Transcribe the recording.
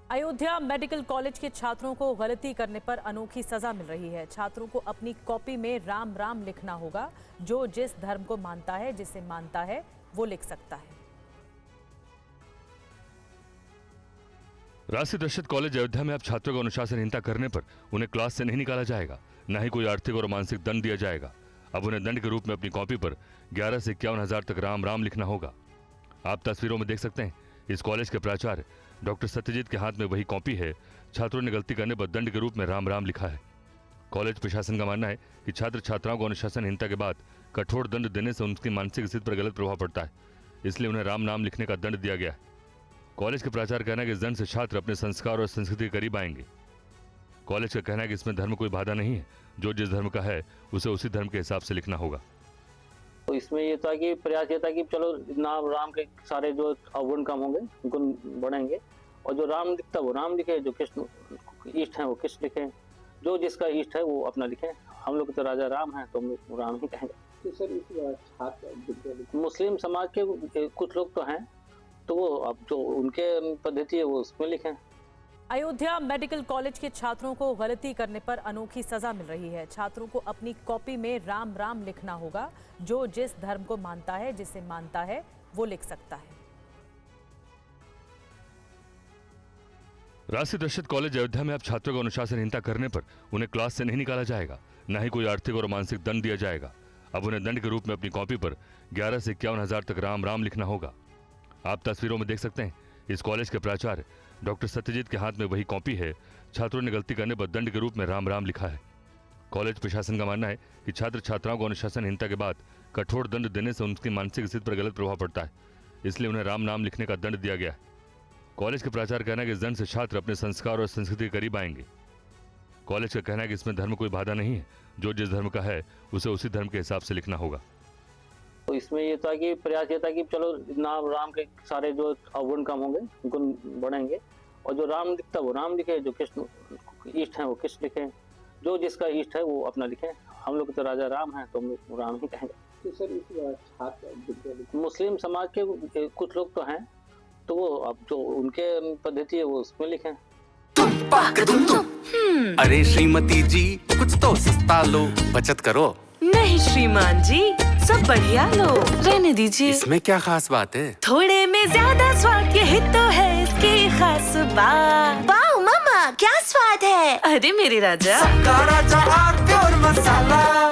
Ayodhya medical college के छात्रों को गलती करने पर अनोखी सजा मिल रही है। छात्रों को अपनी कॉपी में राम राम लिखना होगा। जो जिस धर्म को मानता है, जिसे मानता है, वो लिख सकता है। राष्ट्रीय दर्शक कॉलेज अयोध्या में अब छात्रों को अनुशासनहीनता करने पर उन्हें क्लास से नहीं निकाला जाएगा, न ही कोई आर्थिक और मानसिक दंड दिया जाएगा। अब उन्हें दंड के रूप में अपनी कॉपी पर 11 से 51 हजार तक राम राम लिखना होगा। आप तस्वीरों में देख सकते हैं, इस कॉलेज के प्राचार्य डॉक्टर सत्यजीत के हाथ में वही कॉपी है। छात्रों ने गलती करने पर दंड के रूप में राम राम लिखा है। कॉलेज प्रशासन का मानना है कि छात्र छात्राओं को अनुशासनहीनता के बाद कठोर दंड देने से उनकी मानसिक स्थिति पर गलत प्रभाव पड़ता है, इसलिए उन्हें राम नाम लिखने का दंड दिया गया है। कॉलेज के प्राचार्य का कहना है कि इस दंड से छात्र अपने संस्कार और संस्कृति के करीब आएंगे। कॉलेज का कहना है कि इसमें धर्म कोई बाधा नहीं है, जो जिस धर्म का है उसे उसी धर्म के हिसाब से लिखना होगा। तो इसमें ये था कि प्रयास ये था कि चलो नाम राम के सारे जो अवगुण कम होंगे उनको बढ़ेंगे, और जो राम लिखता वो राम लिखे, जो कृष्ण इष्ट है वो कृष्ण लिखे, जो जिसका इष्ट है वो अपना लिखे। हम लोग तो राजा राम है तो हम लोग राम ही कहेंगे। तो सर इस छात्र मुस्लिम समाज के कुछ लोग तो हैं, तो वो अब जो उनके पद्धति है वो उसमें लिखें। अयोध्या मेडिकल कॉलेज के छात्रों को गलती करने पर अनोखी सजा मिल रही है। छात्रों को अपनी कॉपी में राम राम लिखना होगा। जो जिस धर्म को मानता है, जिसे मानता है, वो लिख सकता है। राष्ट्रीय दर्शक कॉलेज अयोध्या में अब छात्रों को अनुशासनहीनता करने पर उन्हें क्लास से नहीं निकाला जाएगा, न ही कोई आर्थिक और मानसिक दंड दिया जाएगा। अब उन्हें दंड के रूप में अपनी कॉपी पर 11 से 51 हजार तक राम राम लिखना होगा। आप तस्वीरों में देख सकते हैं, इस कॉलेज के प्राचार्य डॉक्टर सत्यजीत के हाथ में वही कॉपी है। छात्रों ने गलती करने पर दंड के रूप में राम राम लिखा है। कॉलेज प्रशासन का मानना है कि छात्र छात्राओं को अनुशासनहीनता के बाद कठोर दंड देने से उनकी मानसिक स्थिति पर गलत प्रभाव पड़ता है, इसलिए उन्हें राम नाम लिखने का दंड दिया गया है। कॉलेज के प्राचार्य का कहना है कि इस दंड से छात्र अपने संस्कार और संस्कृति के करीब आएंगे। कॉलेज का कहना है कि इसमें धर्म कोई बाधा नहीं है, जो जिस धर्म का है उसे उसी धर्म के हिसाब से लिखना होगा। तो इसमें ये था कि प्रयास ये था कि चलो नाम राम के सारे जो अवगुण कम होंगे उनको बढ़ेंगे, और जो राम लिखता वो राम लिखे, जो कृष्ण इष्ट है वो कृष्ण लिखे, जो जिसका इष्ट है वो अपना लिखे। हम लोग तो राजा राम है तो हम लोग राम ही कहेंगे। तो सर इस छात्र मुस्लिम समाज के कुछ लोग तो हैं, तो वो अब जो उनके पद्धति है वो उसमें लिखें। अरे श्रीमती जी, कुछ तो सस्ता लो, बचत करो। नहीं श्रीमान जी, सब बढ़िया लो, रहने दीजिए। इसमें क्या खास बात है? थोड़े में ज्यादा स्वाद, यही तो है इसकी खास बात। वाओ मम्मा, क्या स्वाद है। अरे मेरे राजा, राजा और मसाला।